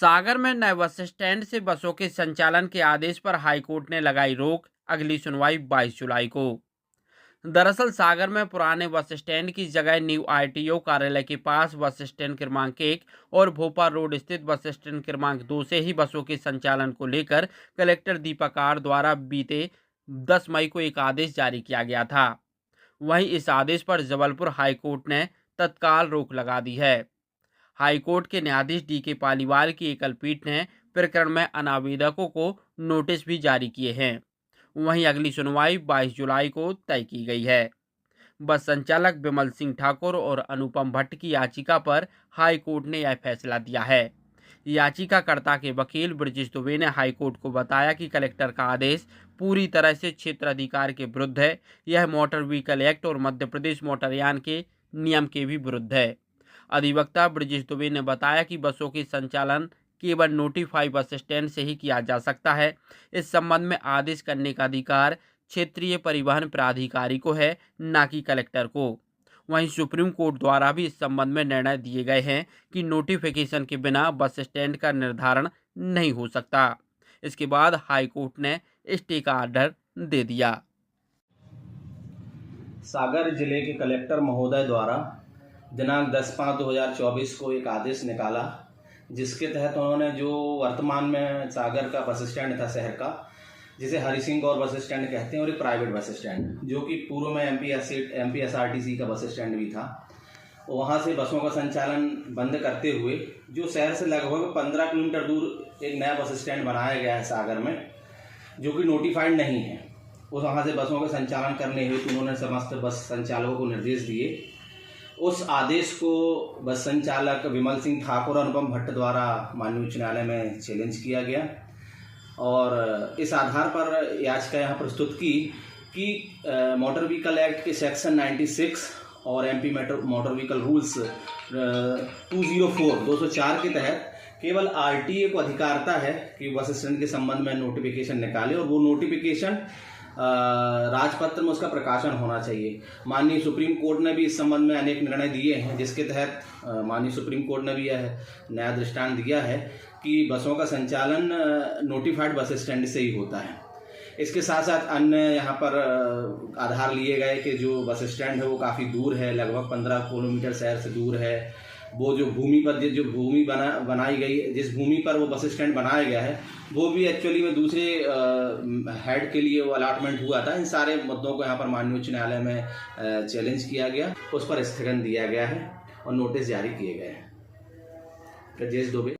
सागर में नए bus stand से बसों के संचालन के आदेश पर हाईकोर्ट ने लगाई रोक। अगली सुनवाई 22 जुलाई को। दरअसल सागर में पुराने बस स्टैंड की जगह न्यू आरटीओ कार्यालय के पास बस स्टैंड क्रमांक 1 और भोपाल रोड स्थित बस स्टैंड क्रमांक 2 से ही बसों के संचालन को लेकर कलेक्टर दीपक आर द्वारा बीते 10 मई को एक आदेश जारी किया गया था। वहीं इस आदेश पर जबलपुर हाईकोर्ट ने तत्काल रोक लगा दी है। हाईकोर्ट के न्यायाधीश डी.के. पालीवाल की एकल पीठ ने प्रकरण में अनावेदकों को नोटिस भी जारी किए हैं। वहीं अगली सुनवाई 22 जुलाई को तय की गई है। बस संचालक विमल सिंह ठाकुर और अनुपम भट्ट की याचिका पर हाईकोर्ट ने यह फैसला दिया है। याचिकाकर्ता के वकील ब्रजेश दुबे ने हाईकोर्ट को बताया कि कलेक्टर का आदेश पूरी तरह से क्षेत्र अधिकार के विरुद्ध है। यह मोटर व्हीकल एक्ट और मध्य प्रदेश मोटरयान के नियम के भी विरुद्ध है। अधिवक्ता ब्रजेश दुबे ने बताया कि बसों के संचालन केवल नोटिफाई बस स्टैंड से ही किया जा सकता है। इस संबंध में आदेश करने का अधिकार क्षेत्रीय परिवहन प्राधिकारी को है, न कि कलेक्टर को। वहीं सुप्रीम कोर्ट द्वारा भी इस संबंध में निर्णय दिए गए हैं कि नोटिफिकेशन के बिना बस स्टैंड का निर्धारण नहीं हो सकता। इसके बाद हाईकोर्ट ने स्टे का ऑर्डर दे दिया। सागर जिले के कलेक्टर महोदय द्वारा दिनांक 10/5/2024 को एक आदेश निकाला, जिसके तहत उन्होंने जो वर्तमान में सागर का बस स्टैंड था शहर का, जिसे हरि सिंह गौर बस स्टैंड कहते हैं, और एक प्राइवेट बस स्टैंड जो कि पूर्व में एमपीएसआरटीसी का बस स्टैंड भी था, वहाँ से बसों का संचालन बंद करते हुए जो शहर से लगभग 15 किलोमीटर दूर एक नया बस स्टैंड बनाया गया है सागर में, जो कि नोटिफाइड नहीं है, उस वहाँ से बसों का संचालन करने हेतु उन्होंने समस्त बस संचालकों को निर्देश दिए। उस आदेश को बस संचालक विमल सिंह ठाकुर और अनुपम भट्ट द्वारा माननीय उच्च न्यायालय में चैलेंज किया गया और इस आधार पर याचिका यहाँ प्रस्तुत की कि मोटर व्हीकल एक्ट के सेक्शन 96 और एमपी मोटर व्हीकल रूल्स 204 के तहत केवल आरटीए को अधिकारता है कि बस स्टैंड के संबंध में नोटिफिकेशन निकाले, और वो नोटिफिकेशन राजपत्र में उसका प्रकाशन होना चाहिए। माननीय सुप्रीम कोर्ट ने भी इस संबंध में अनेक निर्णय दिए हैं, जिसके तहत माननीय सुप्रीम कोर्ट ने भी यह नया दृष्टांत दिया है कि बसों का संचालन नोटिफाइड बस स्टैंड से ही होता है। इसके साथ साथ अन्य यहाँ पर आधार लिए गए कि जो बस स्टैंड है वो काफ़ी दूर है, लगभग 15 किलोमीटर शहर से दूर है। वो जो भूमि पर जो भूमि बनाई गई, जिस भूमि पर वो बस स्टैंड बनाया गया है, वो भी एक्चुअली में दूसरे हेड के लिए वो अलॉटमेंट हुआ था। इन सारे मुद्दों को यहाँ पर माननीय उच्च न्यायालय में चैलेंज किया गया, उस पर स्थगन दिया गया है और नोटिस जारी किए गए हैं। ब्रजेश दुबे।